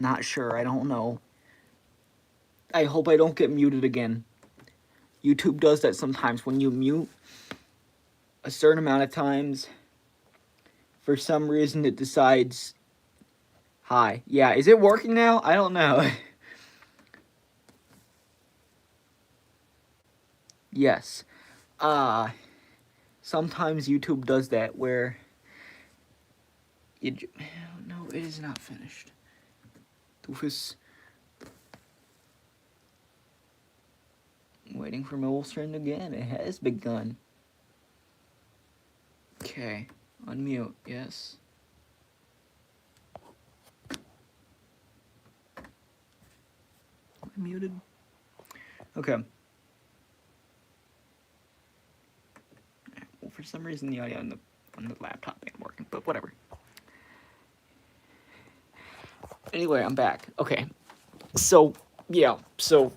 Not sure. I don't know. I hope I don't get muted again. YouTube does that sometimes. When you mute a certain amount of times, for some reason it decides, hi. Yeah, is it working now? I don't know. Yes. Sometimes YouTube does that where it, no, it is not finished. Doofus. Waiting for mobile stream again. It has begun. Okay. Unmute. Yes. Am I muted? Okay. Well, for some reason the audio on the laptop ain't working, but whatever. Anyway, I'm back. Okay. So, yeah. So,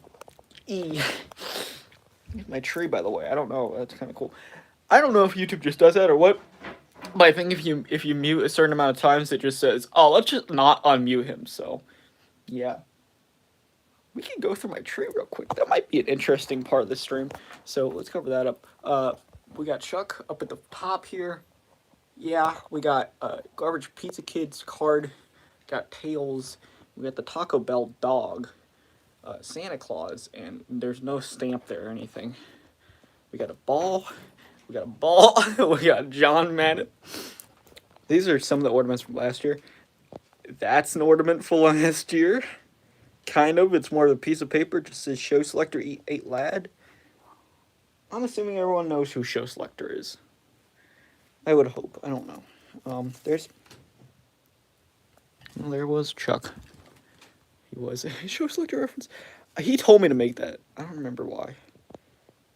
my tree, by the way. I don't know. That's kind of cool. I don't know if YouTube just does that or what. But I think if you mute a certain amount of times, it just says, "Oh, let's just not unmute him." So, yeah, we can go through my tree real quick. That might be an interesting part of the stream. So let's cover that up. We got Chuck up at the top here. Yeah, we got Garbage Pizza Kids card. Got Tails. We got the Taco Bell dog. Santa Claus, and there's no stamp there or anything. We got a ball. We got a ball. We got John Madden. These are some of the ornaments from last year. That's an ornament from last year. Kind of. It's more of a piece of paper. It just says Show Selector 8 Lad. I'm assuming everyone knows who Show Selector is. I would hope. I don't know. There was Chuck. He was a Show Selector reference. He told me to make that. I don't remember why.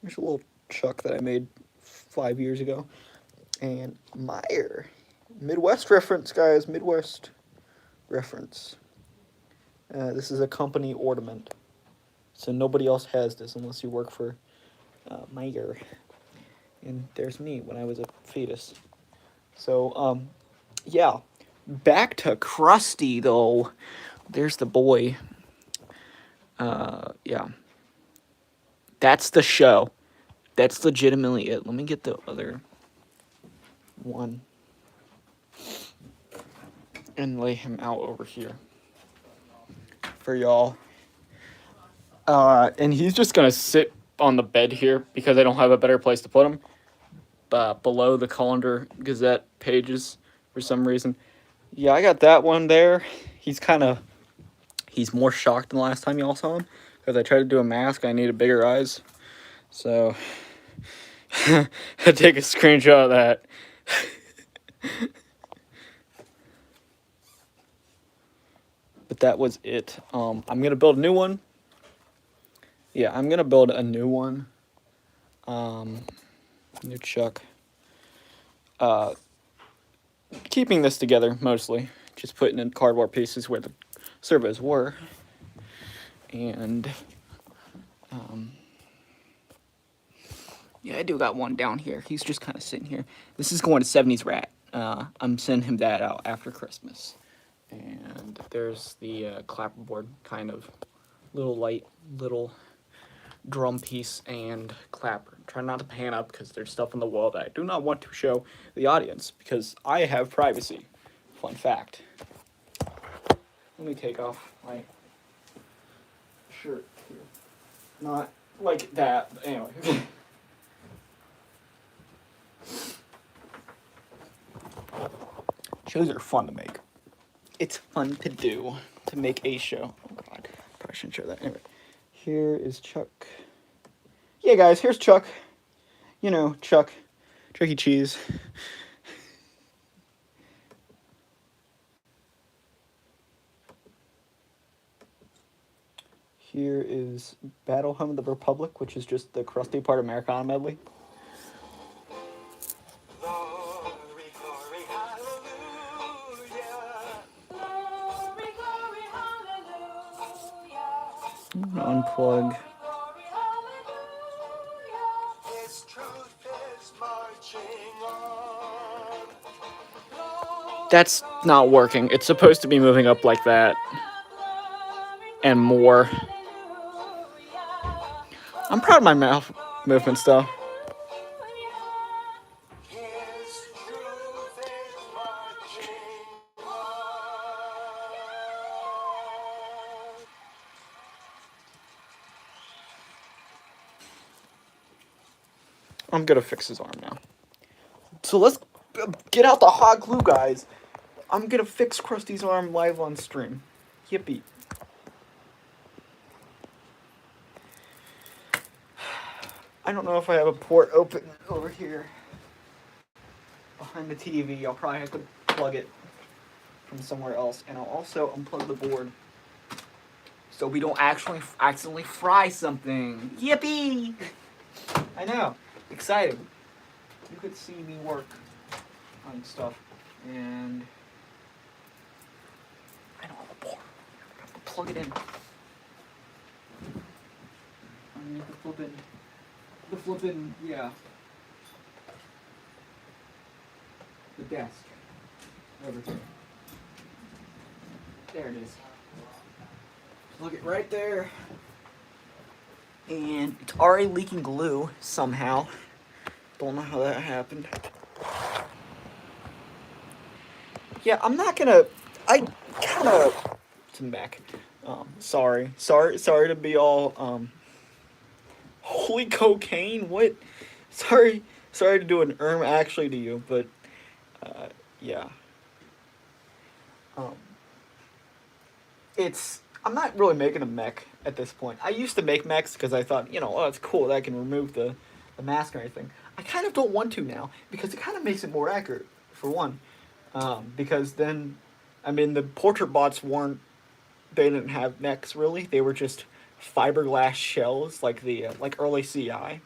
There's a little Chuck that I made 5 years ago. And Meyer. Midwest reference, guys. Midwest reference. This is a company ornament. So nobody else has this unless you work for Meyer. And there's me when I was a fetus. So, yeah. Back to Krusty, though. There's the boy. Yeah. That's the show. That's legitimately it. Let me get the other one. And lay him out over here. For y'all. And he's just gonna sit on the bed here because I don't have a better place to put him. Below the Colander Gazette pages for some reason. Yeah, I got that one there. He's more shocked than the last time y'all saw him because I tried to do a mask. I needed bigger eyes, so I take a screenshot of that. But that was it. I'm gonna build a new one. Yeah, I'm gonna build a new one. New Chuck. Keeping this together mostly, just putting in cardboard pieces where the servos were, and yeah, I do got one down here. He's just kind of sitting here. This is going to 70s Rat. I'm sending him that out after Christmas. And there's the clapperboard, kind of little drum piece and clapper. Try not to pan up because there's stuff on the wall that I do not want to show the audience because I have privacy. Fun fact. Let me take off my shirt here. Not like that, but anyway. Shows are fun to make. It's fun to do, to make a show. Oh god, probably shouldn't show that. Anyway, here is Chuck. Yeah, guys, here's Chuck. You know, Chuck. Chuck E. Cheese. Here is Battle Hymn of the Republic, which is just the Krusty part Americana medley. Unplug. That's not working. It's supposed to be moving up like that. and more. I'm proud of my mouth movements though. I'm gonna fix his arm now. So let's get out the hot glue, guys. I'm gonna fix Krusty's arm live on stream. Yippee. I don't know if I have a port open over here behind the TV. I'll probably have to plug it from somewhere else. And I'll also unplug the board so we don't actually accidentally fry something. Yippee! I know. Excited. You could see me work on stuff. And I don't have a port. I have to plug it in. I need the flippin', yeah. The desk. Over here. There it is. Plug it right there. And it's already leaking glue somehow. Don't know how that happened. Yeah, I'm not gonna. I kind of. Come back. Sorry to be all. Holy cocaine! What? Sorry to do an actually to you, but. Yeah. It's. I'm not really making a mech at this point. I used to make mechs because I thought, oh, it's cool that I can remove the mask or anything. I kind of don't want to now because it kind of makes it more accurate, for one. Because then, the portrait bots they didn't have mechs really. They were just fiberglass shells like the early CI.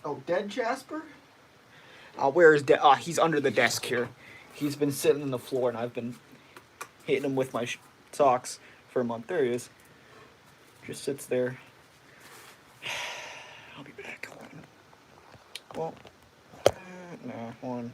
Oh, dead Jasper? Where is he's under the desk here. He's been sitting on the floor and I've been hitting him with my socks for a month. There he is. Just sits there. I'll be back. Well, no, hold on.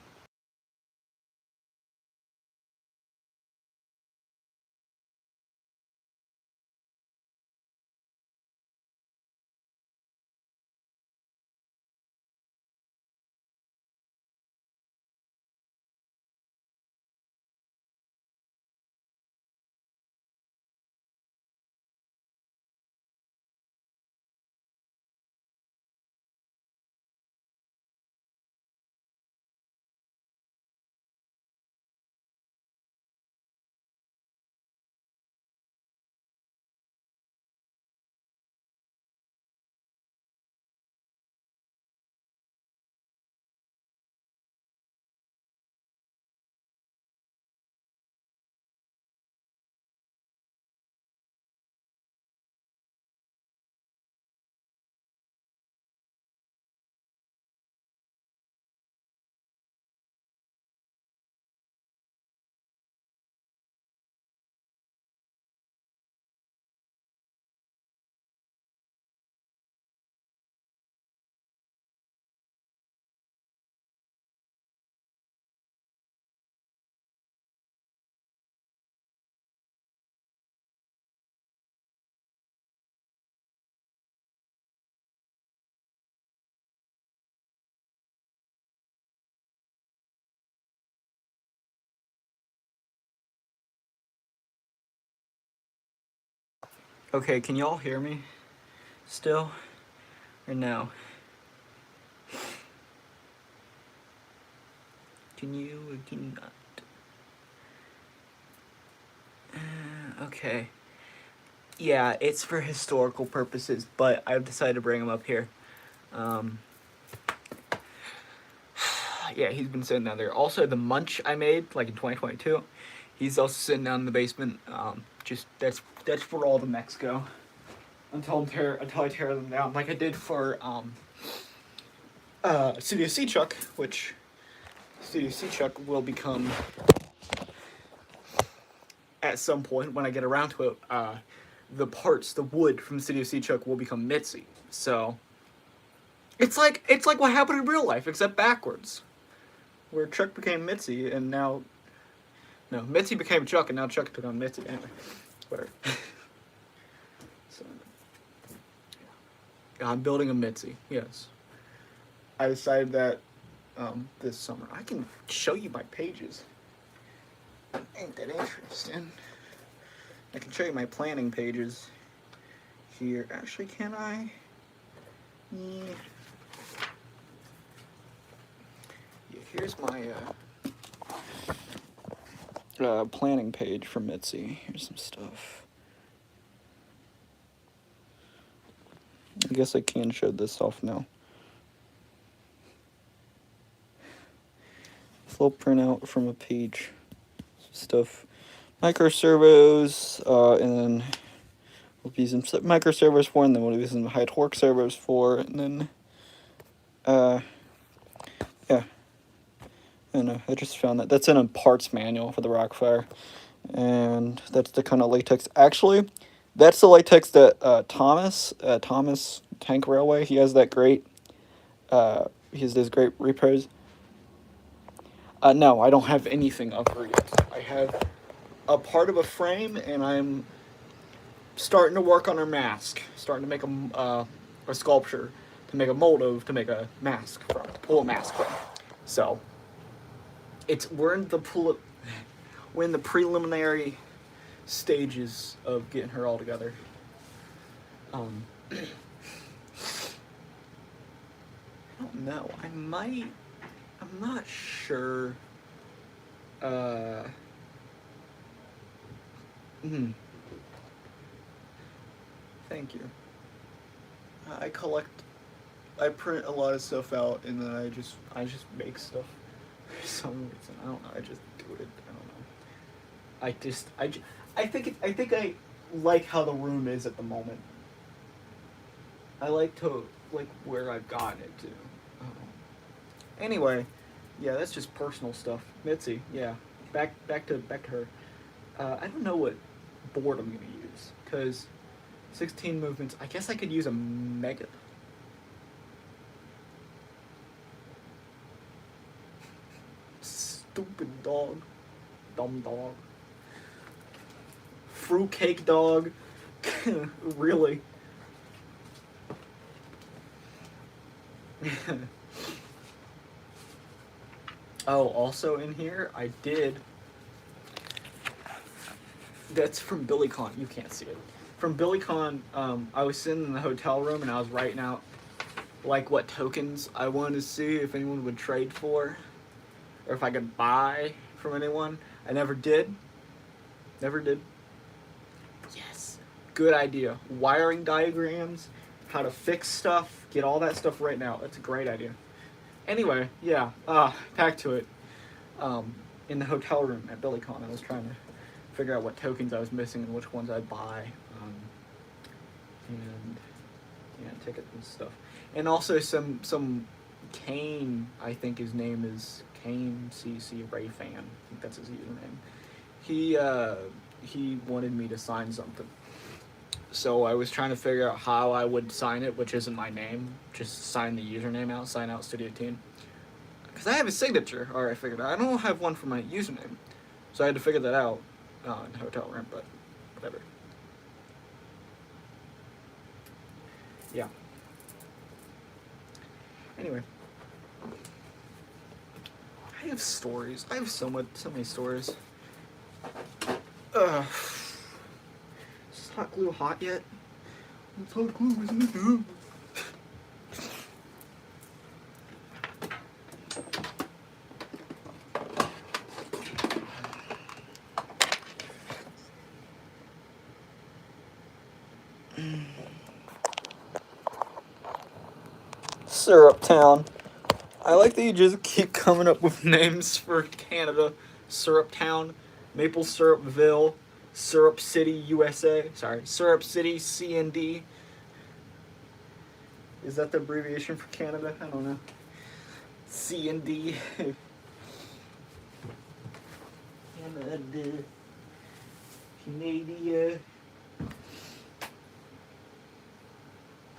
Okay, can y'all hear me still? Or no? Can you not? Okay. Yeah, it's for historical purposes, but I've decided to bring him up here. Yeah, he's been sitting down there. Also, the munch I made, in 2022, he's also sitting down in the basement. Just that's where all the mechs go. Until I tear them down, like I did for Studio C-Chuck, which Studio C-Chuck will become at some point when I get around to it. The wood from Studio C-Chuck will become Mitzi. So it's like what happened in real life, except backwards, where Chuck became Mitzi and now. No, Mitzi became Chuck, and now Chuck took on Mitzi. Anyway, sweater. So, yeah, I'm building a Mitzi. Yes, I decided that this summer. I can show you my pages. Ain't that interesting? I can show you my planning pages here. Actually, can I? Yeah. Yeah, here's my planning page for Mitzi. Here's some stuff. I guess I can show this off now. Full printout from a page. Stuff. Microservos, and then we'll be using microservos for, and then we'll be using high torque servos for, and then, yeah. And I just found that. That's in a parts manual for the Rockfire. And that's the kind of latex. Actually, that's the latex that Thomas Tank Railway, he has that great, he has those great repros. No, I don't have anything of her yet. I have a part of a frame, and I'm starting to work on her mask. Starting to make a sculpture to make a mold of, to make a mask from, to pull a mask from. So, we're in the preliminary stages of getting her all together. I don't know. I'm not sure. Thank you. I print a lot of stuff out, and then I just make stuff for some reason. I don't know. I just do it. I don't know. I think I like how the room is at the moment. I like where I've gotten it to. Anyway, yeah, that's just personal stuff. Mitzi, yeah. Back to her. I don't know what board I'm gonna use, because 16 movements. I guess I could use a mega. Stupid dog. Dumb dog. Fruitcake dog. Really? Oh, also in here, I did. That's from BillyCon. You can't see it. From BillyCon, I was sitting in the hotel room and I was writing out like what tokens I wanted to see if anyone would trade for, or if I could buy from anyone. I never did. Never did. Yes. Good idea. Wiring diagrams, how to fix stuff, get all that stuff right now. That's a great idea. Anyway, yeah, back to it. In the hotel room at BillyCon, I was trying to figure out what tokens I was missing and which ones I'd buy. And yeah, tickets and stuff. And also some Kane, I think his name is Kane CC Rayfan. I think that's his username. He wanted me to sign something. So I was trying to figure out how I would sign it, which isn't my name. Just sign the username out, sign out Studio Teen. Because I have a signature, or I figured out. I don't have one for my username. So I had to figure that out in the hotel room, but whatever. Yeah. Anyway. I have stories. I have so many stories. Is hot glue hot yet? It's hot glue, isn't it? Syrup Town. I like that you just keep coming up with names for Canada. Syrup Town, Maple Syrupville, Syrup City, USA. Sorry, Syrup City, CND. Is that the abbreviation for Canada? I don't know. CND. Canada. Canada.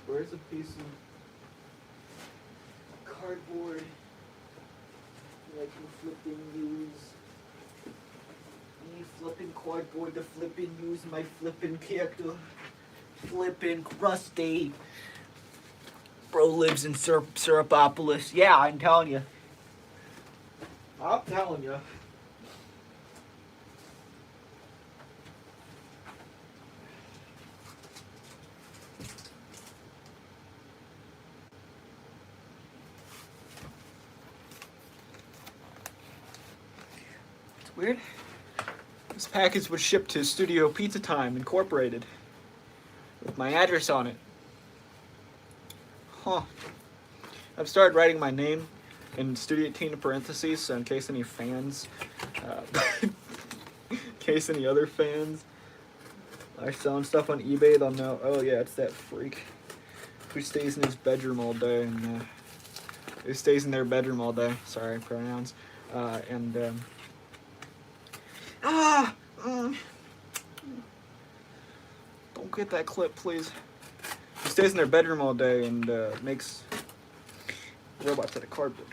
Where's a piece of cardboard that I can flip and use? me flipping cardboard to flipping use my flipping character. Flipping crusty. Bro lives in Syrupopolis. Yeah, I'm telling you. I'm telling you. It's weird. This package was shipped to Studio Pizza Time Incorporated with my address on it. Huh. I've started writing my name in Studio Teen parentheses, so in case any fans, in case any other fans are selling stuff on eBay, they'll know, oh yeah, it's that freak who stays in his bedroom all day and who stays in their bedroom all day. Sorry, pronouns. Don't get that clip, please. He stays in their bedroom all day and makes robots out of cardboard.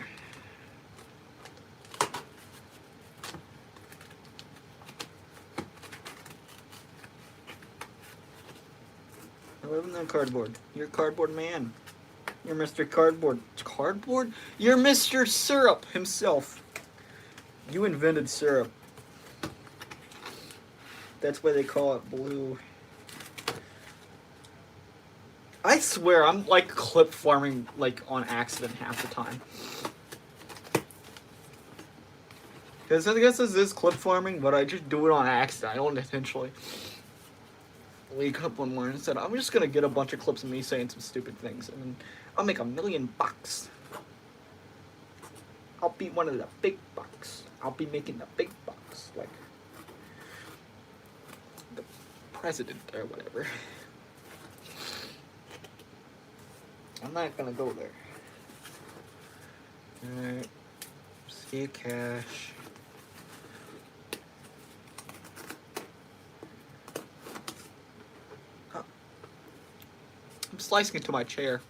I live in that cardboard. You're a cardboard man. You're Mr. Cardboard. Cardboard? You're Mr. Syrup himself. You invented syrup. That's why they call it blue. I swear, I'm like clip farming like on accident half the time. Because I guess this is clip farming, but I just do it on accident. I don't intentionally wake up one morning and said, I'm just gonna get a bunch of clips of me saying some stupid things and then I'll make $1 million bucks. I'll be one of the big bucks. I'll be making the big bucks, like the president or whatever. I'm not gonna go there. Alright. See cash. Oh. I'm slicing into my chair.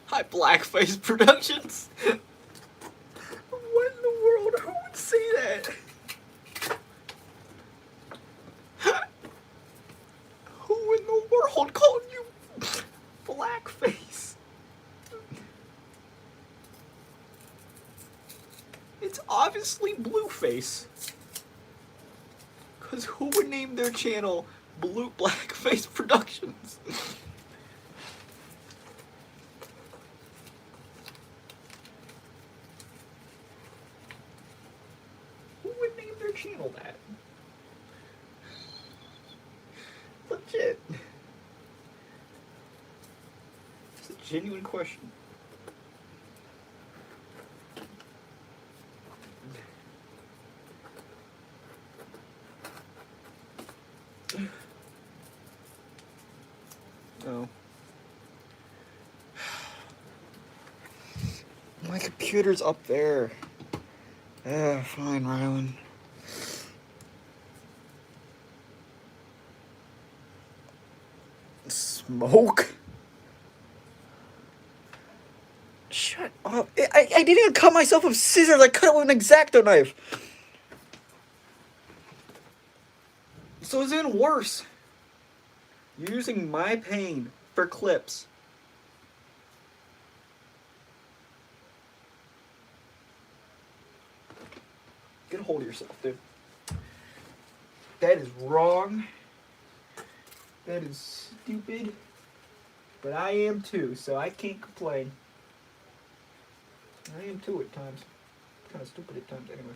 Hi, Blackface Productions. What in the world? Who would say that? Who in the world called you blackface? It's obviously Blueface. Because who would name their channel Blackface Productions? Who would name their channel that? Legit. It's a genuine question. Oh. My computer's up there. Yeah, fine, Rylan. Smoke? Shut up. I didn't even cut myself with scissors. I cut it with an X-Acto knife. So it's even worse. You're using my pain for clips. Get a hold of yourself, dude. That is wrong. That is stupid. But I am too, so I can't complain. I am too at times. Kind of stupid at times, anyway.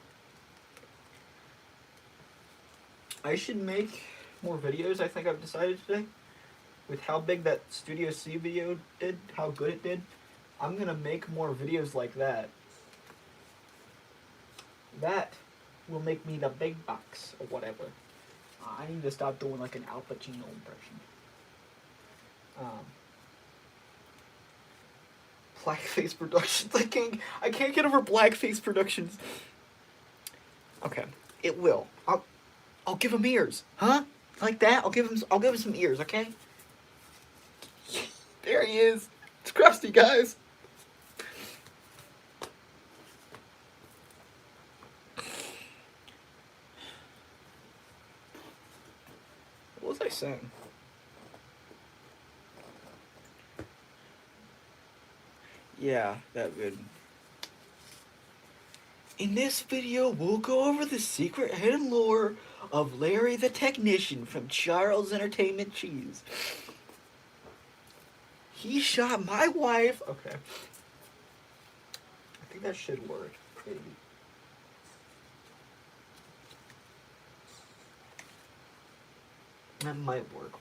I should make more videos, I think I've decided today. With how big that Studio C video did, how good it did. I'm gonna make more videos like that. That will make me the big bucks, or whatever. I need to stop doing like an Al Pacino impression. Blackface Productions. I can't get over Blackface Productions. Okay, it will. I'll give him ears, huh? Like that? I'll give him some ears, okay? There he is. It's Krusty, guys. I saying? Yeah, that good. In this video, we'll go over the secret hidden lore of Larry the Technician from Charles Entertainment Cheese. He shot my wife. Okay. I think that should work. Maybe. That might work.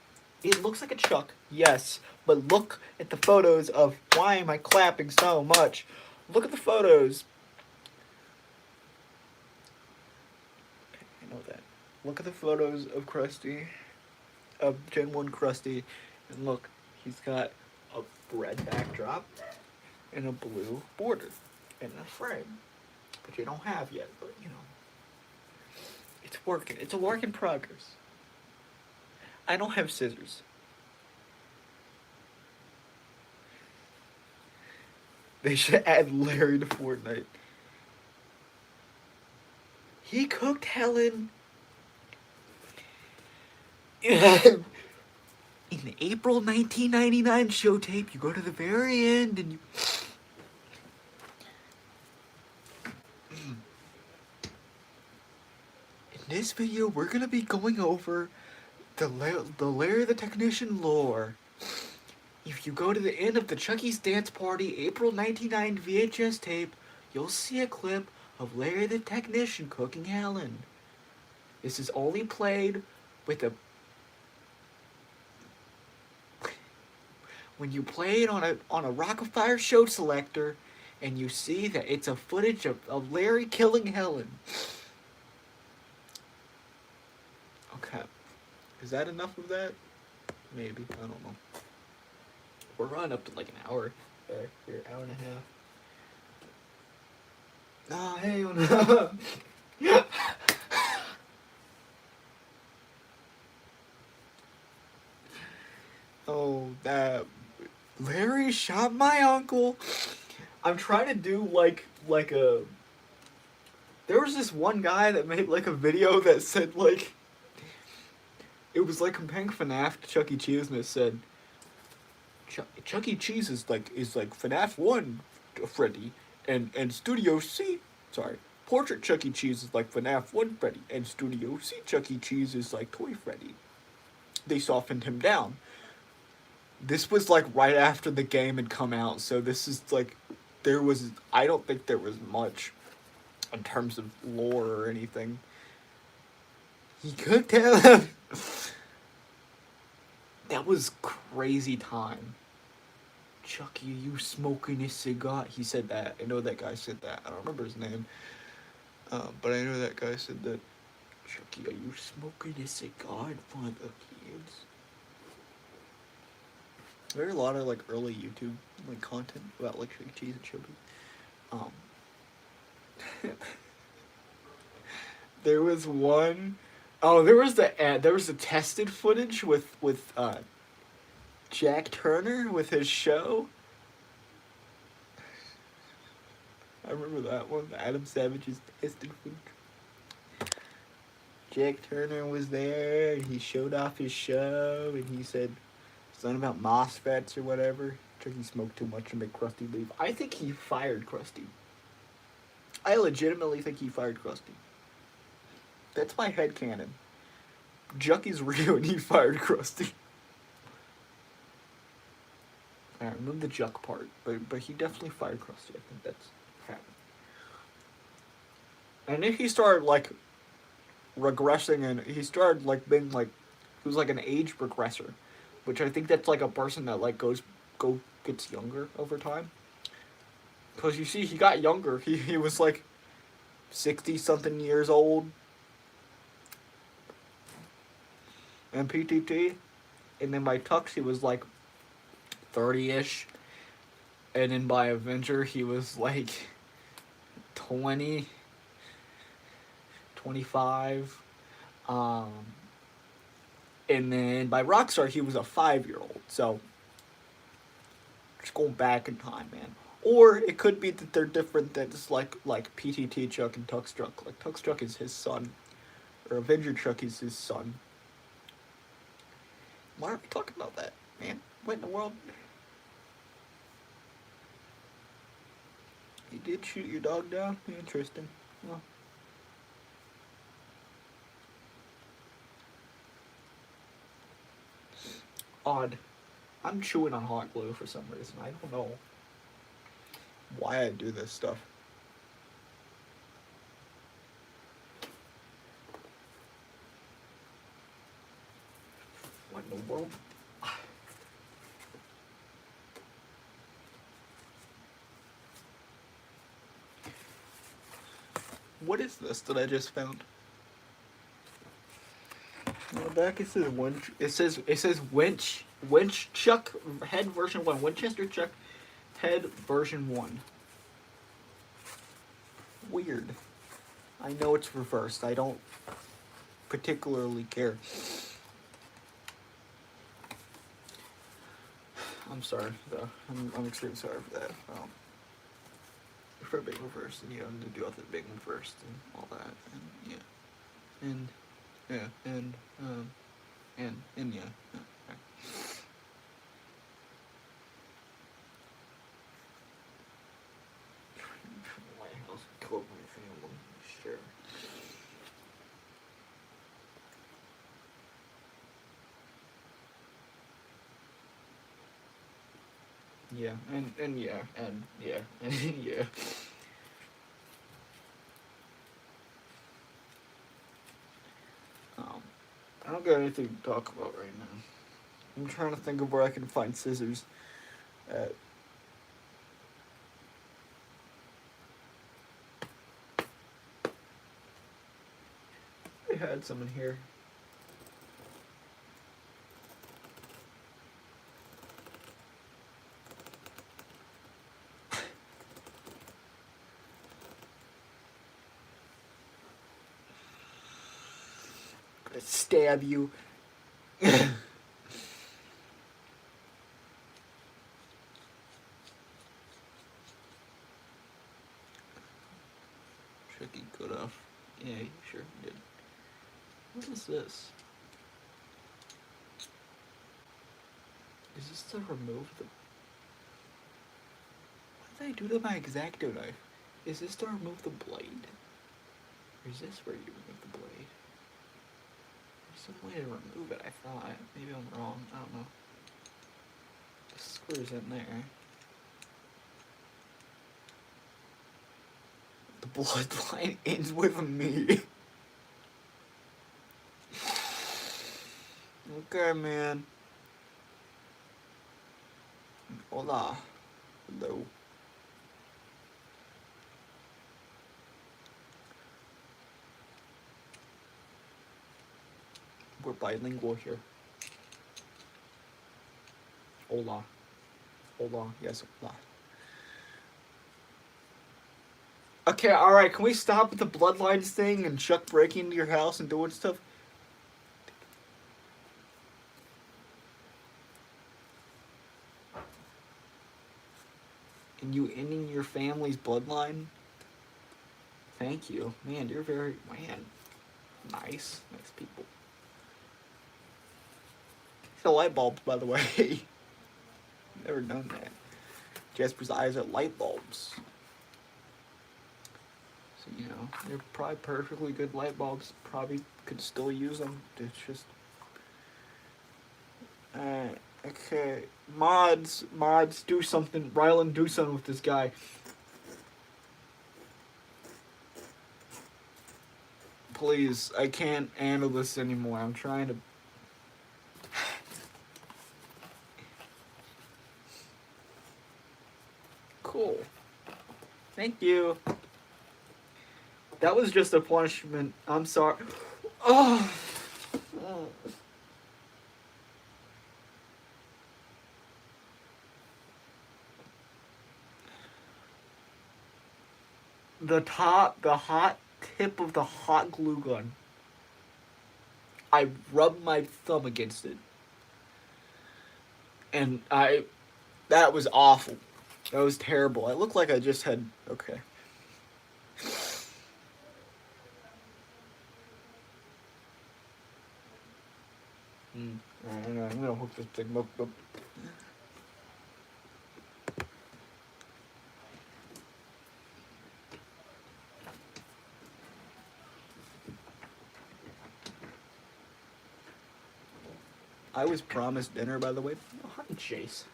It looks like a chuck, yes, but look at the photos of why am I clapping so much? Look at the photos. Okay, I know that. Look at the photos of Krusty, of Gen 1 Krusty, and look, he's got a red backdrop and a blue border and a frame, which I don't have yet, but you know, it's working. It's a work in progress. I don't have scissors. They should add Larry to Fortnite. He cooked Helen in the April 1999 show tape. You go to the very end and you... In this video, we're gonna be going over the Larry the Technician lore. If you go to the end of the Chucky's Dance Party April 1999 VHS tape, you'll see a clip of Larry the Technician cooking Helen. This is only played with a... When you play it on a Rock-afire show selector, and you see that it's a footage of Larry killing Helen. Okay. Is that enough of that? Maybe. I don't know. We're running up to like an hour. Here, hour and a half. Oh, hey, no. Oh, that Larry shot my uncle. I'm trying to do like a... There was this one guy that made like a video that said like... It was like comparing FNAF to Chuck E. Cheese, and it said... Chuck E. Cheese is like FNAF 1 Freddy, and Studio C... Sorry. Portrait Chuck E. Cheese is like FNAF 1 Freddy, and Studio C Chuck E. Cheese is like Toy Freddy. They softened him down. This was like right after the game had come out, so this is like, I don't think there was much in terms of lore or anything. He cooked Helen. That was crazy time. Chucky, are you smoking a cigar? He said that. I know that guy said that. I don't remember his name. But I know that guy said that. Chucky, are you smoking a cigar in front of the kids? There are a lot of like early YouTube like content about like Chuck E. Cheese and children. There was one. Oh, there was the tested footage with Jack Turner with his show. I remember that one. Adam Savage's tested footage. Jack Turner was there, and he showed off his show, and he said something about MOSFETs or whatever. Chucky smoked too much to make Krusty leave. I think he fired Krusty. I legitimately think he fired Krusty. That's my headcanon. Chucky's real and he fired Krusty. I remove the Chuck part, but he definitely fired Krusty. I think that's happened. And then he started like regressing, and he started like being like, he was like an age regressor, which I think that's like a person that like gets younger over time. Because you see, he got younger. He was like 60-something years old. And PTT. And then by Tux, he was like 30-ish. And then by Avenger, he was like 20, 25. And then by Rockstar, he was a 5-year-old. So, just going back in time, man. Or it could be that they're different, that it's like PTT Chuck and Tux Chuck. Like, Tux Chuck is his son. Or Avenger Chuck is his son. Why are we talking about that, man? What in the world? You did shoot your dog down? Interesting. Well, odd. I'm chewing on hot glue for some reason. I don't know why I do this stuff. What in the world? What is this that I just found? On the back it says winch. It says winch chuck head version 1. Winchester chuck head version 1. Weird. I know it's reversed. I don't particularly care. I'm sorry though. I'm extremely sorry for that. For a big one first, and you know, to do all the big one first and all that, and yeah, and yeah, and yeah. Okay. White House killed my family. Sure. Yeah, and yeah, and yeah, and yeah. I don't got anything to talk about right now. I'm trying to think of where I can find scissors at. I had some in here. Gonna stab you. Tricky good off. Yeah, you sure did. What is this? Is this to remove the... What did I do to my X-Acto knife? Is this to remove the blade? Or is this where you remove the blade? There's some way to remove it, I thought. Maybe I'm wrong. I don't know. The screw's in there. The bloodline ends with me. Okay, man. Hola. Hello. We're bilingual here. Hola. Hola. Yes, hola. Okay, alright, can we stop with the bloodlines thing and Chuck breaking into your house and doing stuff? And you ending your family's bloodline? Thank you. Man, you're very... Man. Nice. Nice people. The light bulbs, by the way. Never done that. Jasper's eyes are light bulbs. So, you know, they're probably perfectly good light bulbs. Probably could still use them. It's just... okay. Mods, do something. Rylan, do something with this guy. Please, I can't handle this anymore. I'm trying to... Cool. Thank you. That was just a punishment. I'm sorry. Oh. The hot tip of the hot glue gun. I rubbed my thumb against it. And that was awful. That was terrible. I looked like I just had, okay. I'm gonna hook this thing up. I was promised dinner, by the way. Oh, hi, Chase.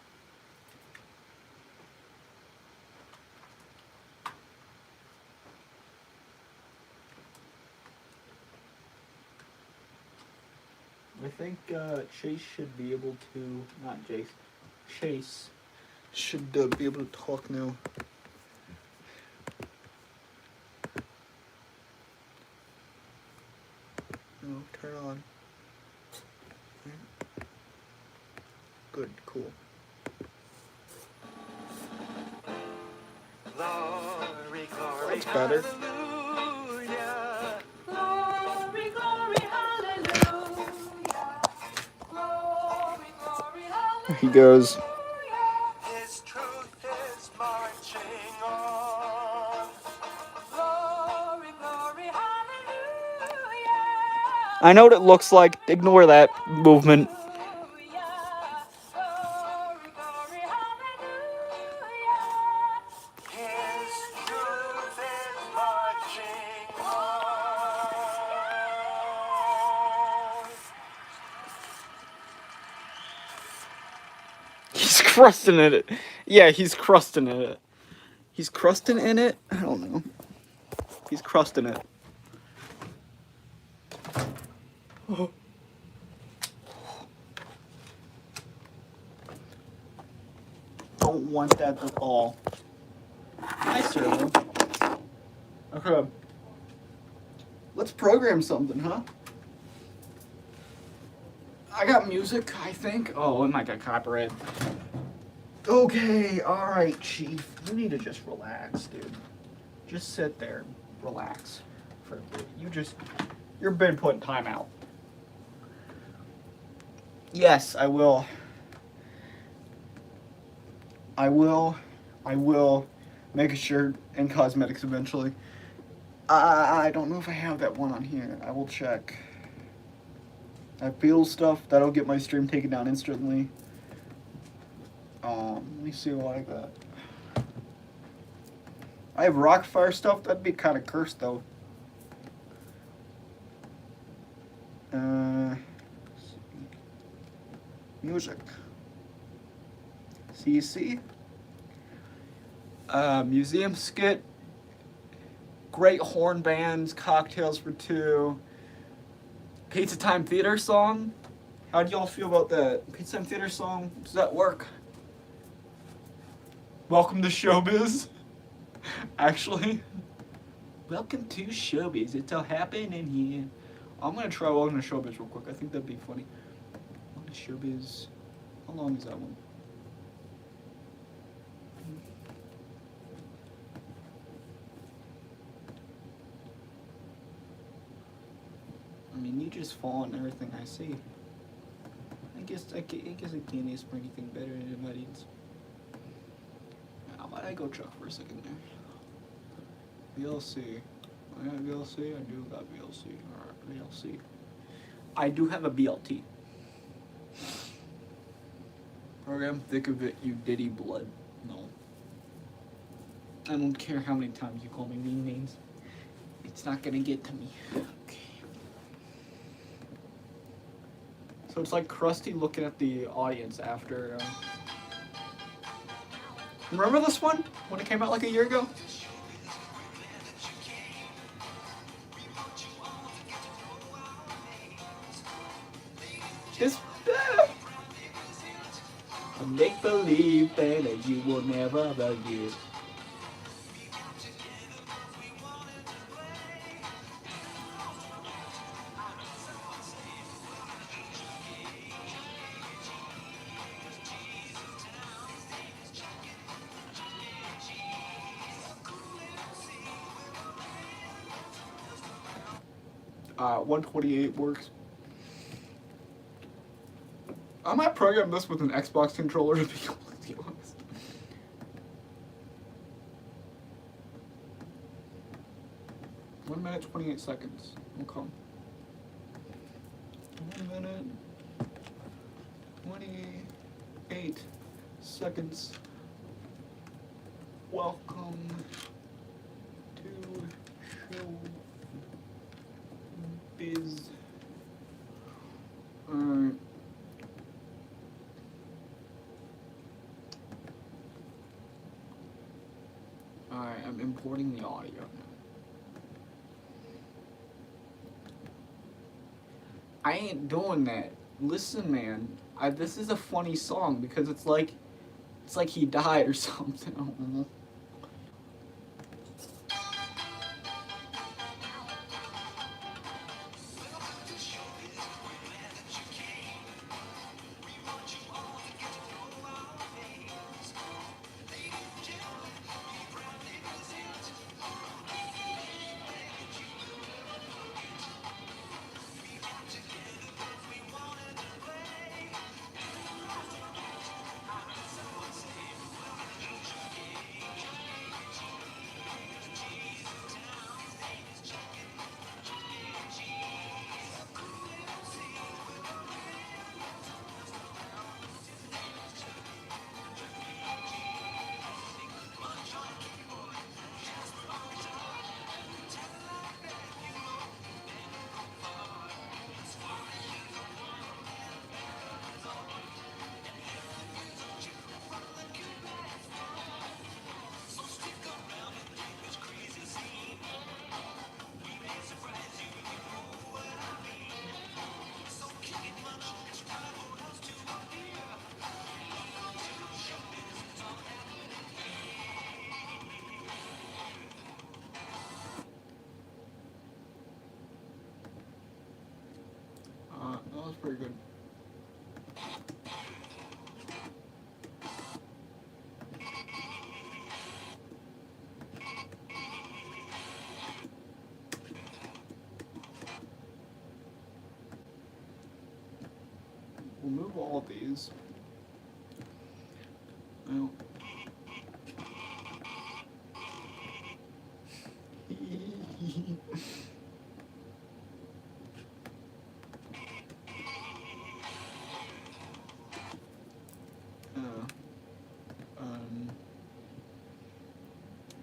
I think Chase should be able to, not Jace, Chase should be able to talk now. No, turn on. Good, cool. Glory, glory, that's better. Hallelujah. Glory, glory, hallelujah. Glory, glory, hallelujah. He goes. His truth is marching on. Glory, glory, hallelujah. I know what it looks like. Ignore that movement. He's crusting in it. Yeah, he's crusting in it. He's crusting in it? I don't know. He's crusting it. Oh. Don't want that at all. Hi, Servo. Okay. Let's program something, huh? I got music, I think. Oh, it might get copyright. Okay, alright, Chief. You need to just relax, dude. Just sit there and relax for a bit. You've been put in timeout. Yes, I will. I will make a shirt and cosmetics eventually. I don't know if I have that one on here. I will check. I feel stuff that'll get my stream taken down instantly. Let me see what I got. I have Rockfire stuff. That'd be kind of cursed though. Music. CC. Museum skit. Great horn bands. Cocktails for two. Pizza Time Theater song. How do y'all feel about that? Pizza Time Theater song. Does that work? Welcome to Showbiz. Actually. Welcome to Showbiz. It's all happening here. I'm gonna try Welcome to Showbiz real quick. I think that'd be funny. Welcome to Showbiz. How long is that one? I mean, you just fall on everything I see. I guess I can't ask for anything better than my audience. How about I go Chuck for a second there? VLC. I got VLC? I do got VLC. Alright, VLC. I do have a BLT. Program, think of it, you Diddy blood. No. I don't care how many times you call me mean names. It's not gonna get to me. Okay. So it's like Krusty looking at the audience after. Remember this one? When it came out like a year ago? It's a make believe that you will never forget. Uh, 128 works. I might program this with an Xbox controller to be completely honest. One minute, 28 seconds. Okay. 1 minute, 28 seconds. Welcome to Showbiz. Alright, I'm importing the audio now. I ain't doing that. Listen, man. This is a funny song because it's like he died or something. I don't know. That was pretty good. We'll move all of these. Well.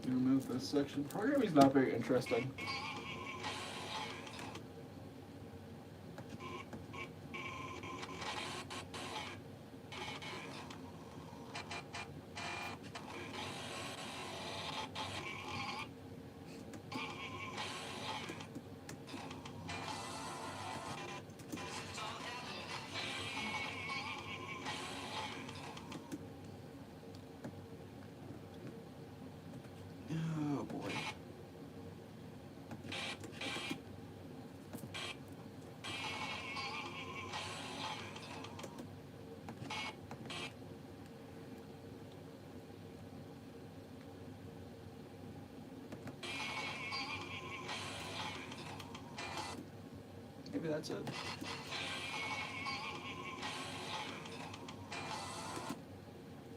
Remove this section. Programming is not very interesting. Oh boy. Maybe that's it.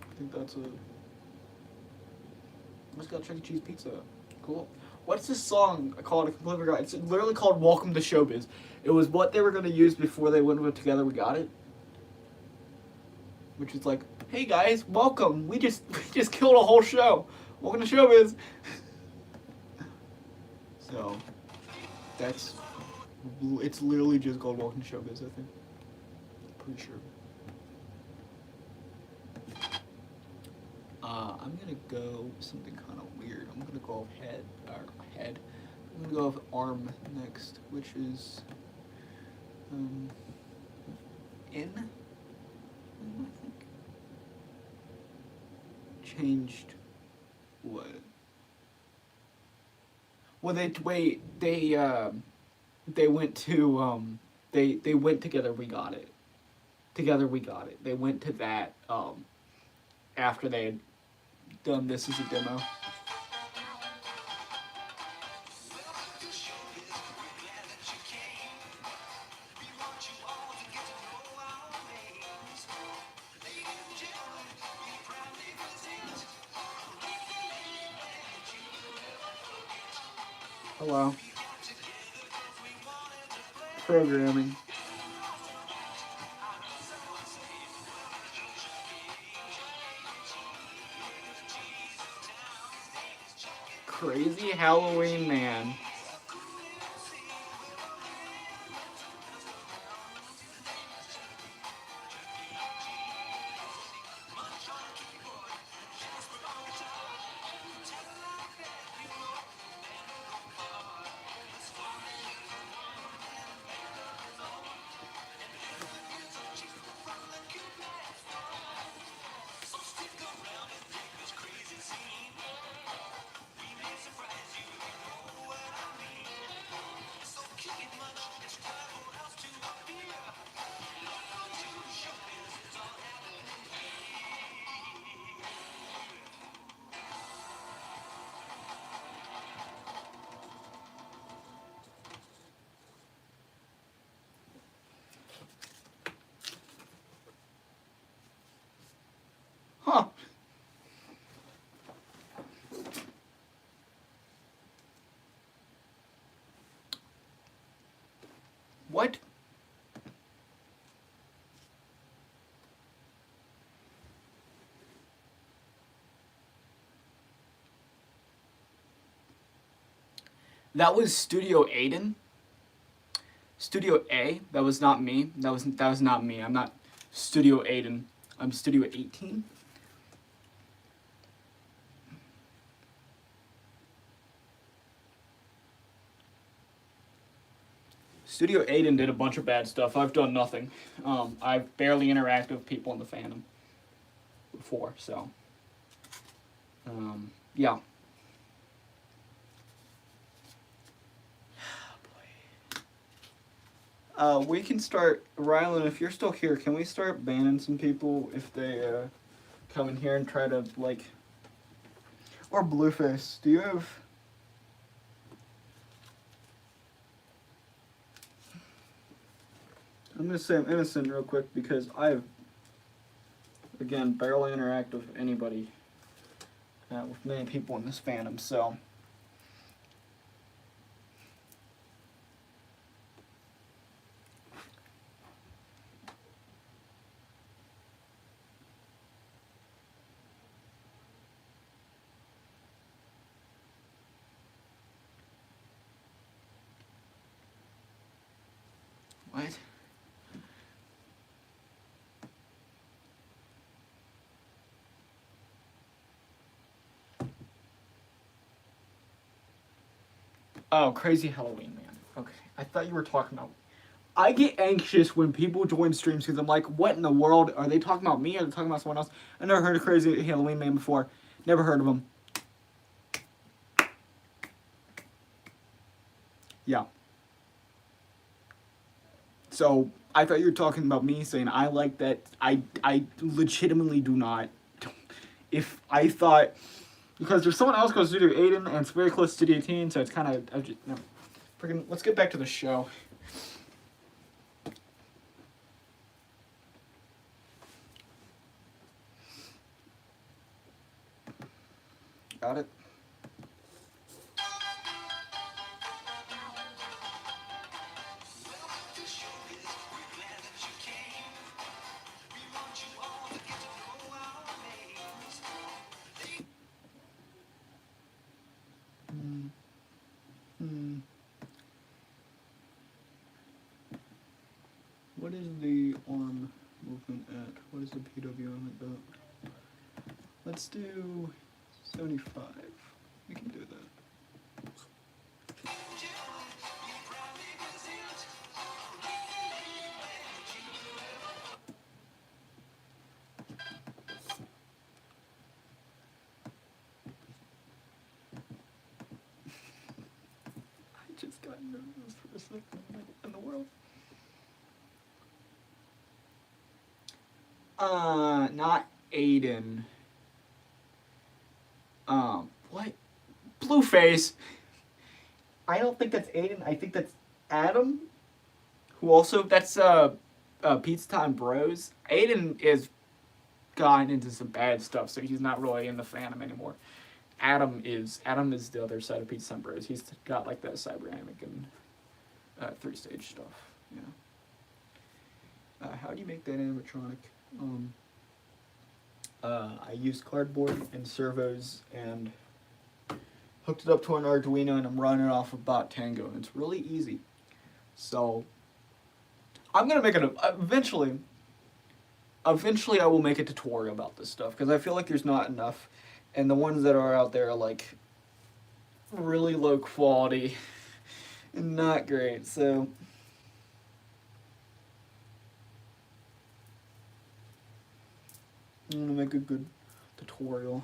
I think that's it. I just got Chuck E. Cheese pizza. Cool. What's this song called? I completely forgot. It's literally called "Welcome to Showbiz." It was what they were gonna use before they went with "Together We Got It," which is like, "Hey guys, welcome. We just killed a whole show. Welcome to Showbiz." So it's literally just called "Welcome to Showbiz." I think. Pretty sure. I'm gonna go something kind of weird. I'm gonna go head. I'm gonna go with arm next, which is in. I think changed what? Well, they went to they went together. We got it. Together we got it. They went to that after they had done this as a demo. Hello. Programming. Crazy Halloween Man. Huh. What? That was Studio Aiden. Studio A. That was not me. That was not me. I'm not Studio Aiden. I'm Studio 18. Studio Aiden did a bunch of bad stuff. I've done nothing. I've barely interacted with people in the fandom before, so yeah. We can start, Rylan, if you're still here, can we start banning some people if they come in here and try to, like, or Blueface, do you have... I'm gonna say I'm innocent real quick because I've, again, barely interacted with anybody, with many people in this fandom, so... What? Oh, Crazy Halloween Man. Okay, I thought you were talking about... I get anxious when people join streams because I'm like, what in the world? Are they talking about me or are they talking about someone else? I never heard of Crazy Halloween Man before. Never heard of him. Yeah. So, I thought you were talking about me saying I like that. I legitimately do not. If I thought... Because there's someone else called Studio Aiden, and it's very close to Studio 18, so it's kind of... No. Freaking, let's get back to the show. Got it? What is the arm movement at? What is the PW arm at that? Let's do 75. We can do that. I just got nervous for a second. What in the world? Not Aiden. What? Blueface. I don't think that's Aiden. I think that's Adam. Who also, that's, Pizza Time Bros. Aiden is gotten into some bad stuff, so he's not really in the fandom anymore. Adam is the other side of Pizza Time Bros. He's got, like, that cybernamic and, 3-stage stuff, yeah. How do you make that animatronic? I use cardboard and servos and hooked it up to an Arduino, and I'm running it off of Bot Tango, and it's really easy. So I'm gonna make it eventually. Eventually, I will make a tutorial about this stuff because I feel like there's not enough, and the ones that are out there are like really low quality and not great. So I'm gonna make a good tutorial.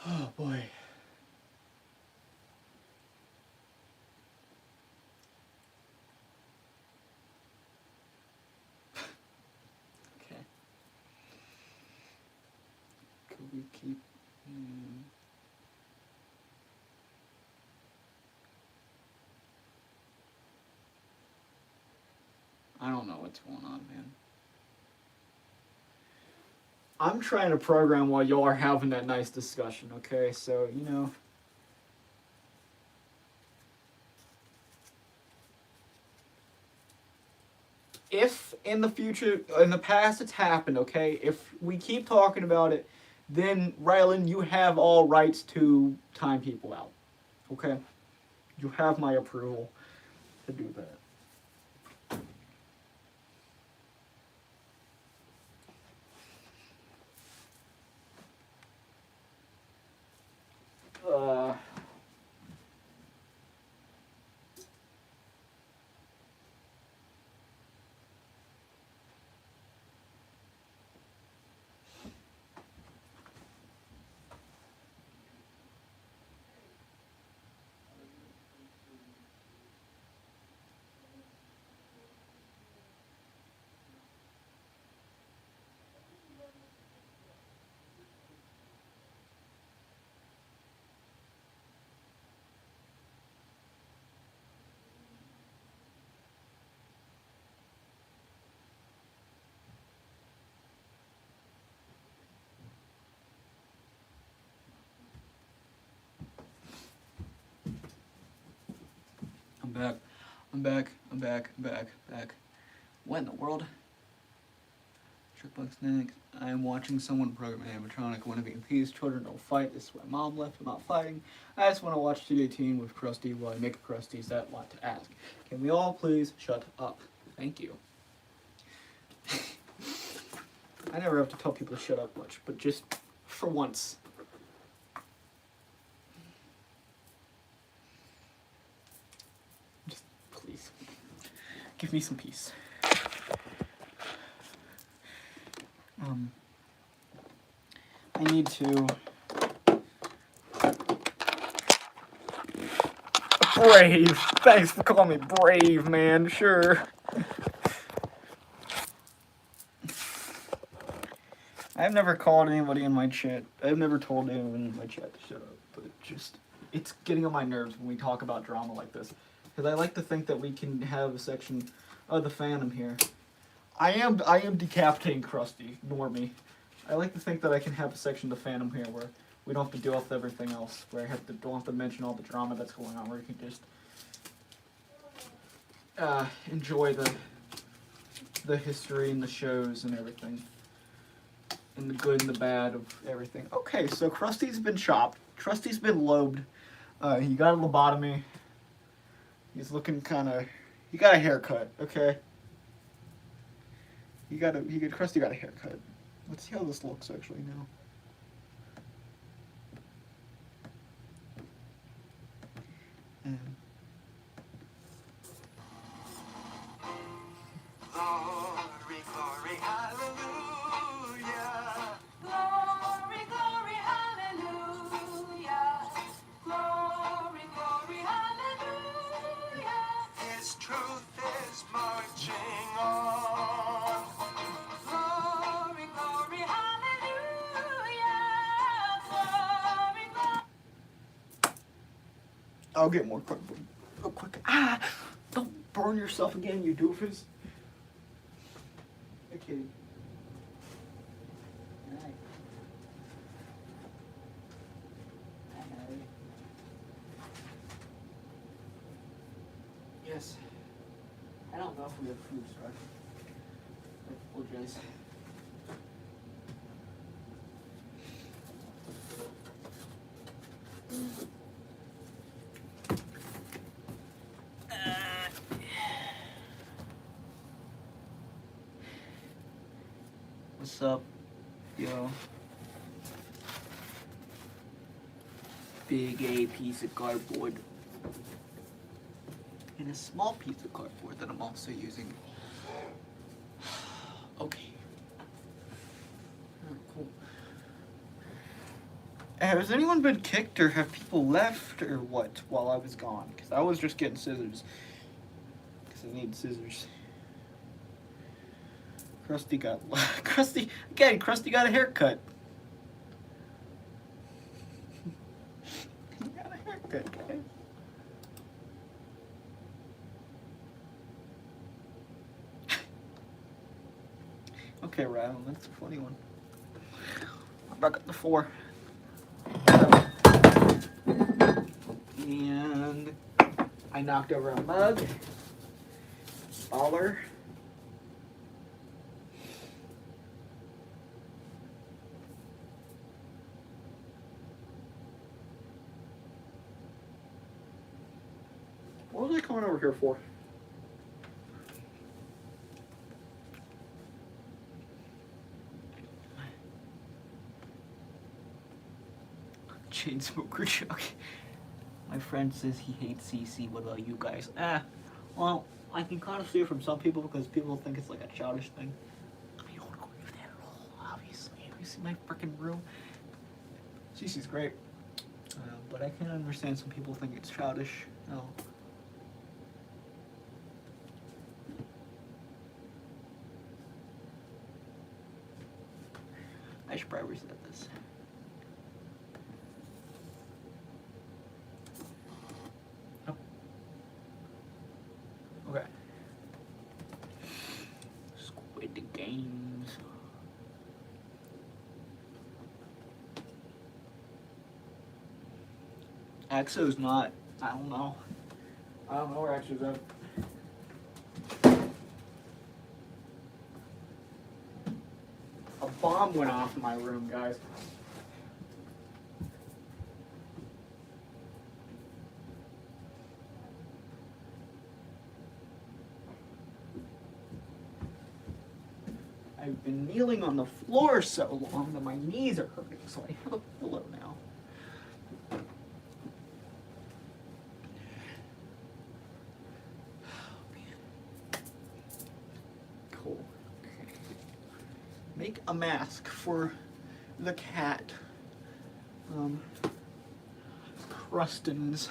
Oh boy. Okay. Could we keep? I don't know what's going on, man. I'm trying to program while y'all are having that nice discussion, okay? So, you know. If in the future, in the past it's happened, okay? If we keep talking about it, then Rylan, you have all rights to time people out, okay? You have my approval to do that. I'm back. I'm back. I'm back. I'm back. Back. What in the world? Trickbox next. I am watching someone program an animatronic. I want to be in peace. Children don't fight. This is why mom left. I'm not fighting. I just want to watch Studio Teen with Krusty while I make a Krusty. Is that lot to ask? Can we all please shut up? Thank you. I never have to tell people to shut up much, but just for once. Just please. Give me some peace. I need to... Brave! Thanks for calling me brave, man. Sure. I've never called anybody in my chat. I've never told anyone in my chat to shut up, but it's getting on my nerves when we talk about drama like this. Because I like to think that we can have a section of the Phantom here. I am decapitating Krusty. Ignore me. I like to think that I can have a section of the Phantom here where we don't have to deal with everything else, where don't have to mention all the drama that's going on, where you can just enjoy the history and the shows and everything, and the good and the bad of everything. Okay, so Krusty's been chopped. Krusty's been lobed. He got a lobotomy. He's looking kind of. He got a haircut. Okay. Krusty got a haircut. Let's see how this looks actually now. Glory, glory, hallelujah. Glory, glory, hallelujah. Glory, glory, hallelujah. His truth is marching on. Glory, glory, hallelujah. Glory, glory. I'll get more cardboard real quick. Ah! Don't burn yourself again, you doofus. Okay. Alright. Yes. I don't know if we have food struck. I apologize. What's up, yo? Big A piece of cardboard. And a small piece of cardboard that I'm also using. Okay. Cool. Has anyone been kicked or have people left or what while I was gone? Because I was just getting scissors. Because I need scissors. Krusty got Krusty got a haircut. He got a haircut, guys. Okay, Ryan, that's a funny one. I'm back up to 4. And I knocked over a mug. Baller. What was I coming over here for? Chainsmoker Chuck. My friend says he hates CC. What about you guys? Well, I can kind of see it from some people because people think it's like a childish thing. I don't agree with that at all, obviously. Have you seen my freaking room? CC's great. But I can understand some people think it's childish. No. I should probably reset this. Oh. Okay. Squid Games. Axo's not. I don't know. I don't know where Axo's at. A bomb went off in my room, guys. I've been kneeling on the floor so long that my knees are hurting, so I have a pillow now. Cool. Make a mask for the cat. Crustins.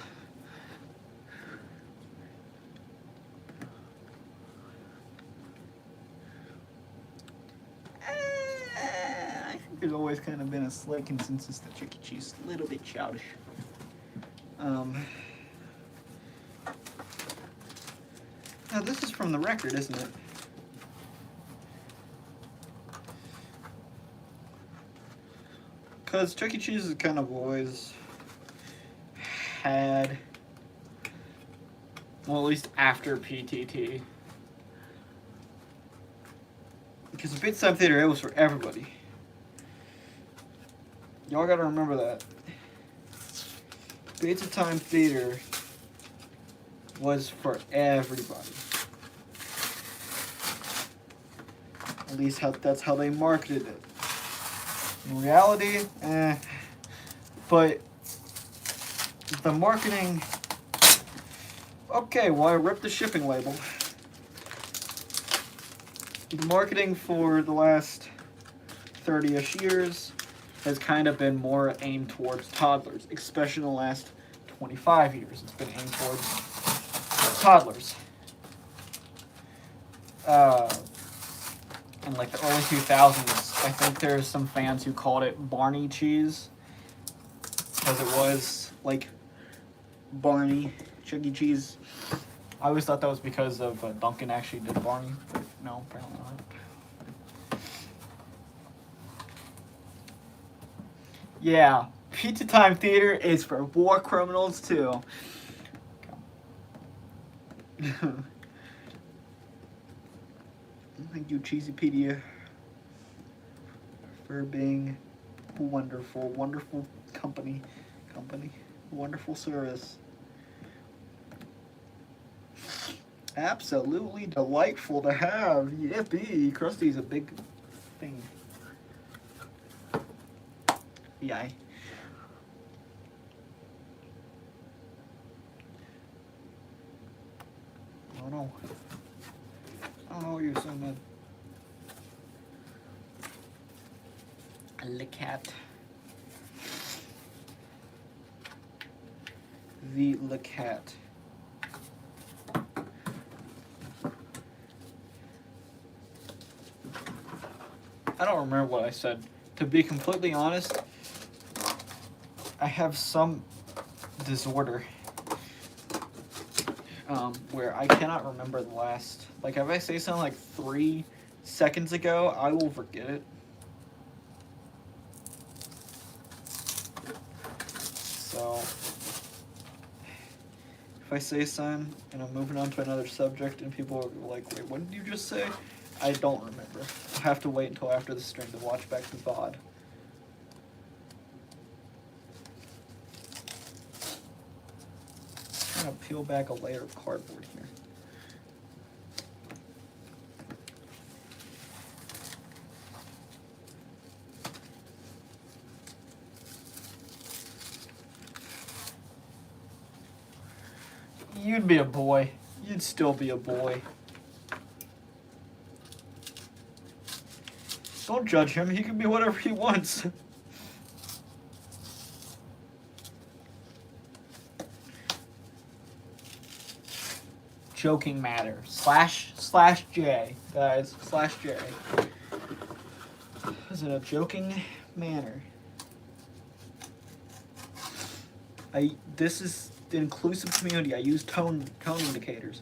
I think there's always kind of been a slight consensus that Chuck E. Cheese is a little bit childish. Oh, this is from the record, isn't it? Because Chuck E. Cheese has kind of always had, well, at least after PTT. Because the Pizza Time Theater, it was for everybody. Y'all gotta remember that. Pizza Time Theater was for everybody. At least that's how they marketed it. In reality, but the marketing, okay, well, I ripped the shipping label. The marketing for the last 30-ish years has kind of been more aimed towards toddlers, especially in the last 25 years. It's been aimed towards toddlers. In like the early 2000s, I think there's some fans who called it Barney cheese because it was like Barney Chuck E. Cheese. I always thought that was because of Duncan actually did Barney, but no, apparently not. Yeah, Pizza Time Theater is for war criminals too. Thank you, Cheesypedia, for being wonderful, wonderful company, wonderful service. Absolutely delightful to have. Yippee! Krusty's a big thing. Yeah. Oh no. I don't know what you're saying, man. Le Cat. The Le Cat. I don't remember what I said. To be completely honest, I have some disorder where I cannot remember the last. Like, if I say something like 3 seconds ago, I will forget it. So, if I say something and I'm moving on to another subject and people are like, wait, what did you just say? I don't remember. I'll have to wait until after the stream to watch back the VOD. I'm trying to peel back a layer of cardboard here. You'd be a boy. You'd still be a boy. Don't judge him. He can be whatever he wants. Joking matter. Slash J, guys. Slash J. Is it a joking manner? This is the inclusive community. I use tone indicators.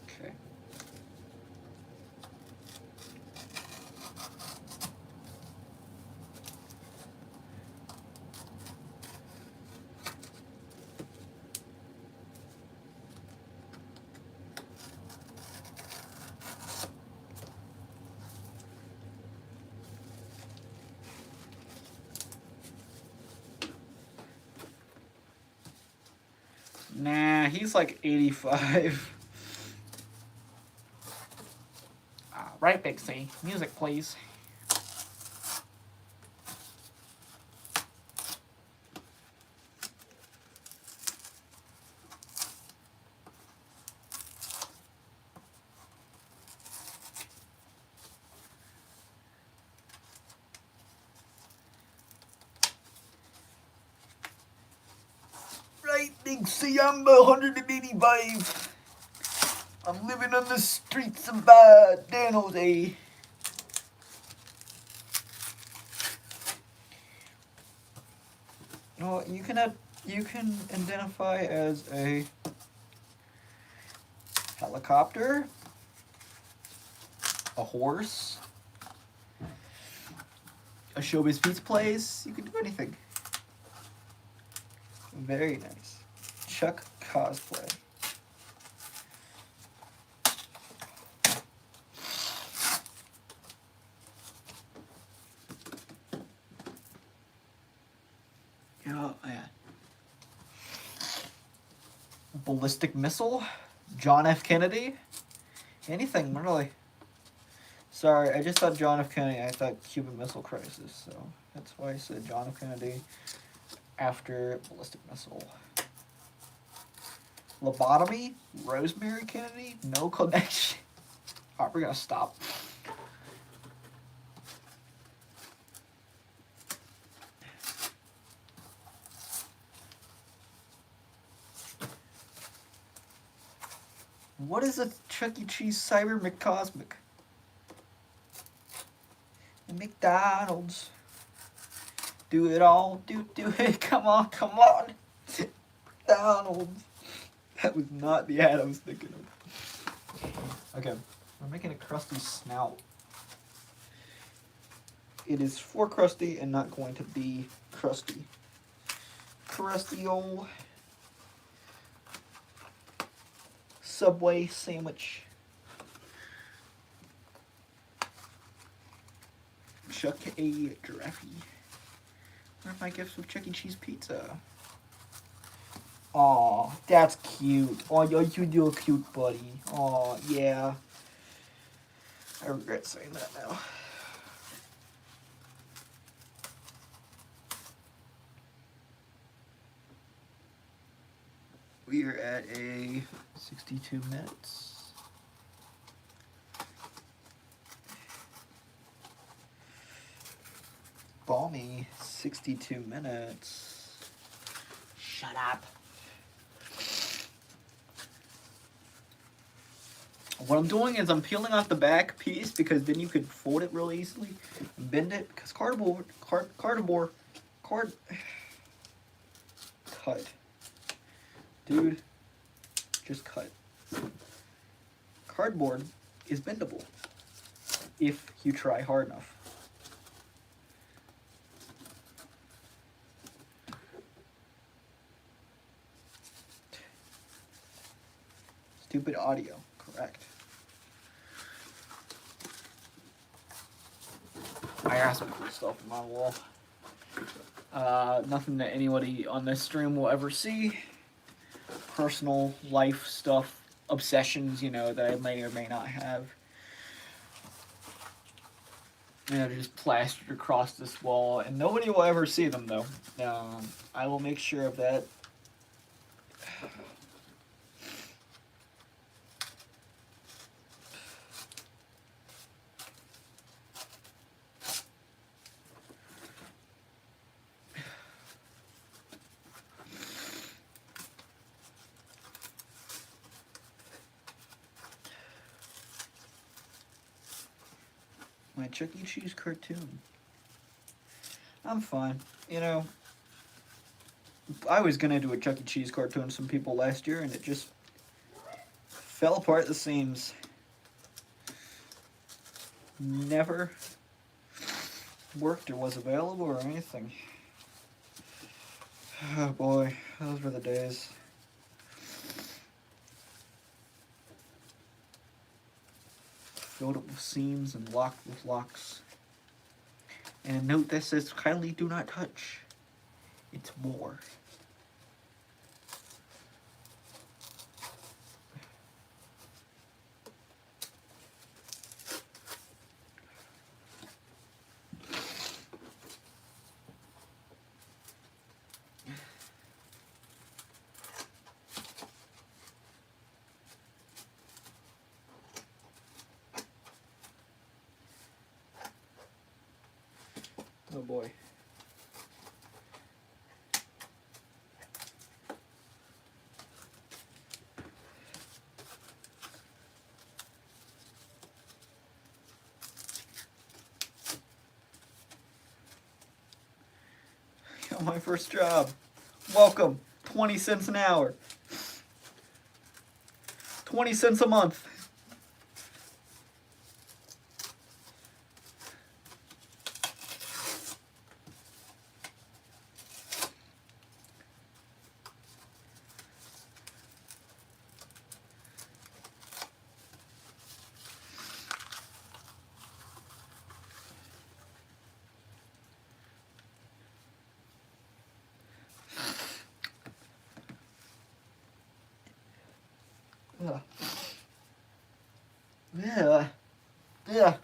Okay. Nah, he's like 85. Right, Big C. Music, please. Right, Big C, I'm 185. I'm living on the streets of Dan Jose. Oh, you can identify as a helicopter, a horse, a Showbiz Pizza Place. You can do anything. Very nice. Chuck cosplay. Oh, yeah. Ballistic missile, John F. Kennedy, anything really. Sorry, I just thought John F. Kennedy. I thought Cuban Missile Crisis, so that's why I said John F. Kennedy after ballistic missile. Lobotomy, Rosemary Kennedy, no connection. Alright, we're gonna stop. What is a Chuck E. Cheese Cyber McCosmic? McDonald's. Do it all. Do it. Come on. McDonald's. That was not the ad I was thinking of. Okay. We're making a crusty snout. It is for crusty and not going to be crusty. Crusty old Subway sandwich. Chuck A. Giraffe. Where are my gifts with Chuck E. Cheese pizza? Aw, that's cute. Oh, you're cute, buddy. Aw, yeah. I regret saying that now. We are at a 62 minutes. Balmy, 62 minutes. Shut up. What I'm doing is I'm peeling off the back piece because then you could fold it real easily and bend it because cut. Dude, just cut. Cardboard is bendable if you try hard enough. Stupid audio, correct. I got some cool stuff on my wall. Nothing that anybody on this stream will ever see. Personal life stuff, obsessions, you know, that I may or may not have. You know, just plastered across this wall, and nobody will ever see them, though. I will make sure of that. My Chuck E. Cheese cartoon. I'm fine. You know, I was gonna do a Chuck E. Cheese cartoon with some people last year, and it just fell apart at the seams. Never worked or was available or anything. Oh boy, those were the days. Filled up with seams and locked with locks. And a note that says, kindly do not touch. It's war. Oh boy. Got my first job. Welcome. 20 cents an hour. 20 cents a month. Ugh. Yeah. Yeah.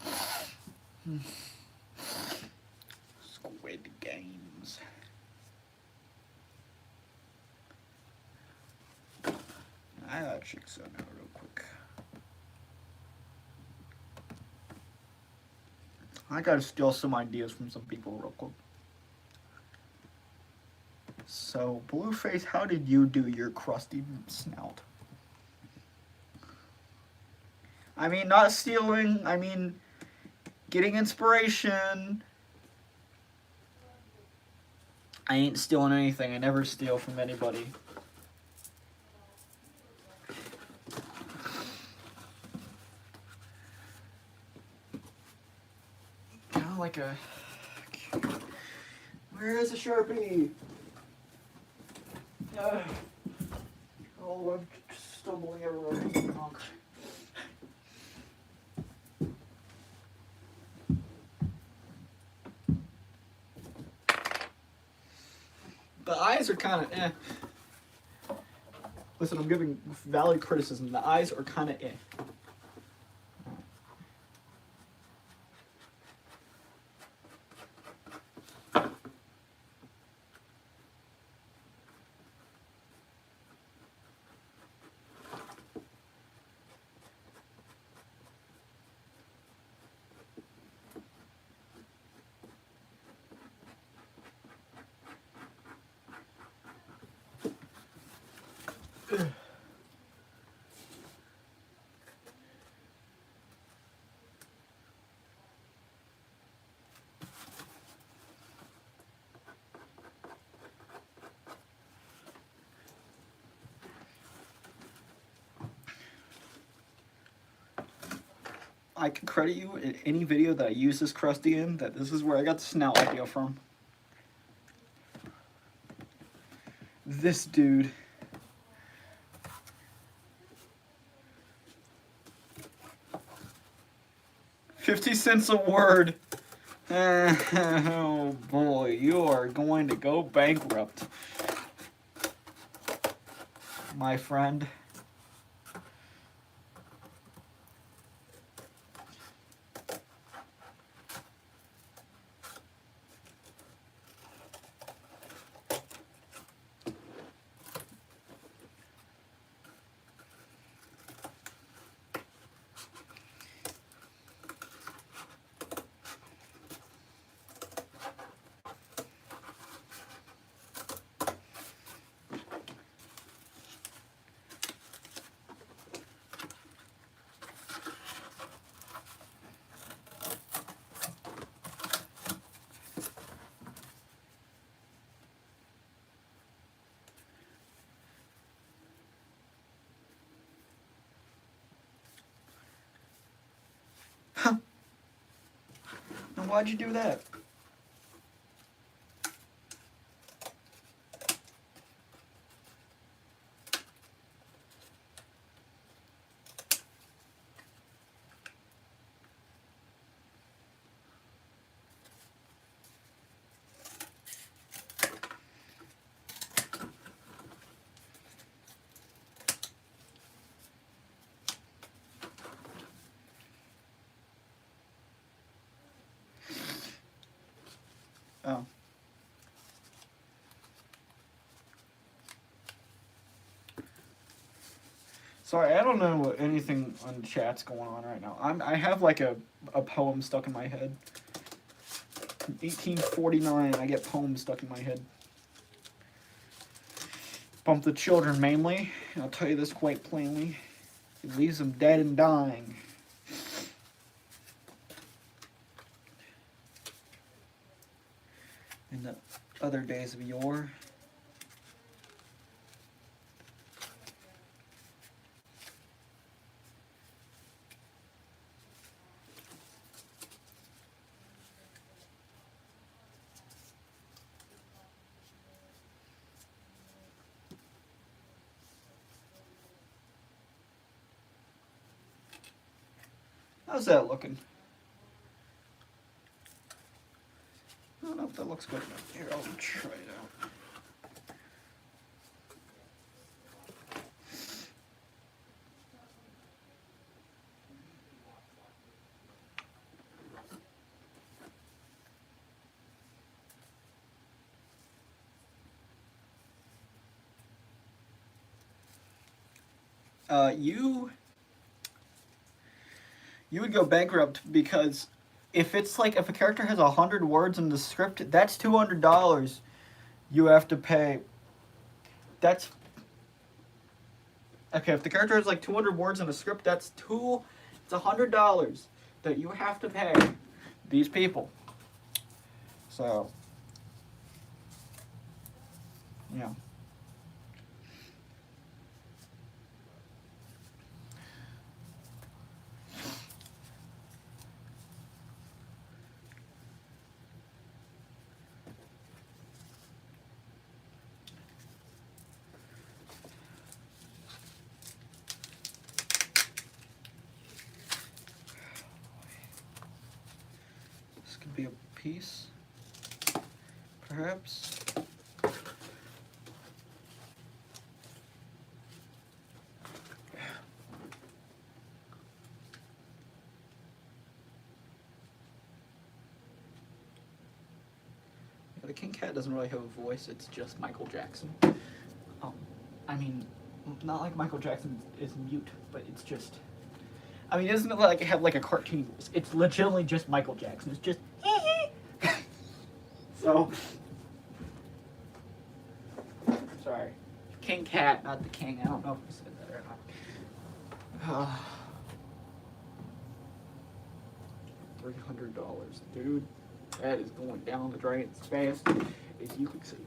Squid Games. I gotta check something out real quick. I gotta steal some ideas from some people real quick. So, Blueface, how did you do your crusty snout? I mean, not stealing, I mean, getting inspiration. I ain't stealing anything. I never steal from anybody. Kind of like a... Where is the Sharpie? Oh, I'm stumbling everywhere. The eyes are kind of eh. Listen, I'm giving valid criticism. The eyes are kind of eh. I can credit you in any video that I use this crusty in that this is where I got the snout idea from. This dude. $0.50 a word. Oh boy, you are going to go bankrupt, my friend. And why'd you do that? Oh. Sorry, I don't know what anything on chat's going on right now. I have like a poem stuck in my head. 1849, I get poems stuck in my head. Bump the children mainly. I'll tell you this quite plainly. It leaves them dead and dying. And Other days of yore. How's that looking? I don't know if that looks good enough. Here, I'll try it out. You would go bankrupt because if it's like if a character has 100 words in the script, that's $200 you have to pay. That's okay. If the character has like 200 words in a script, it's $100 that you have to pay these people. So yeah. This could be a piece, perhaps. The King Cat doesn't really have a voice, it's just Michael Jackson. I mean, not like Michael Jackson is mute, but it's just... I mean, doesn't it like have like a cartoon voice? It's legitimately just Michael Jackson. It's just... So... Sorry. King Cat, not the king. I don't know if I said that or not. $300, dude. That is going down the drain as fast as you can see.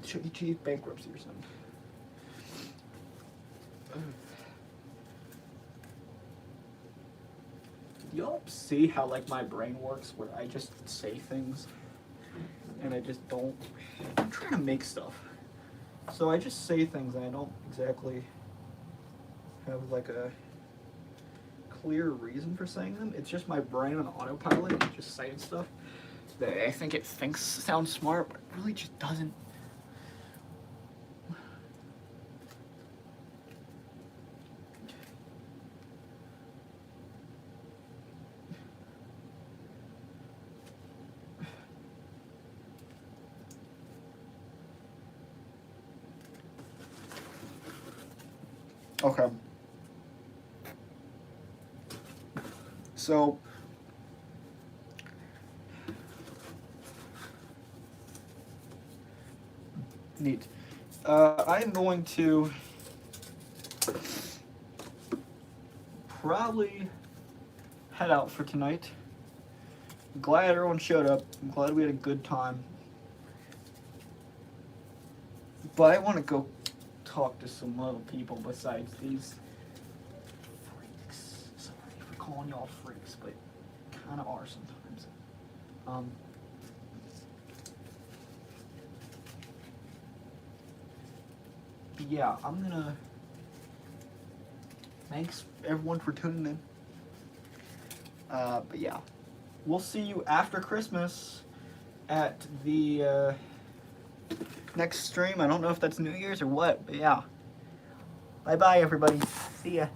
Chuck E. Cheese bankruptcy or something. Y'all see how like my brain works where I just say things and I just don't. I'm trying to make stuff. So I just say things and I don't exactly have like a clear reason for saying them. It's just my brain on autopilot and just saying stuff that I think it thinks sounds smart, but it really just doesn't. Okay. So neat. I'm going to probably head out for tonight. I'm glad everyone showed up. I'm glad we had a good time. But I want to go talk to some other people besides these freaks. Sorry for calling y'all freaks, but kind of are sometimes. Yeah, I'm gonna. Thanks everyone for tuning in. But yeah, we'll see you after Christmas at the next stream. I don't know if that's New Year's or what, but yeah. Bye bye, everybody. See ya.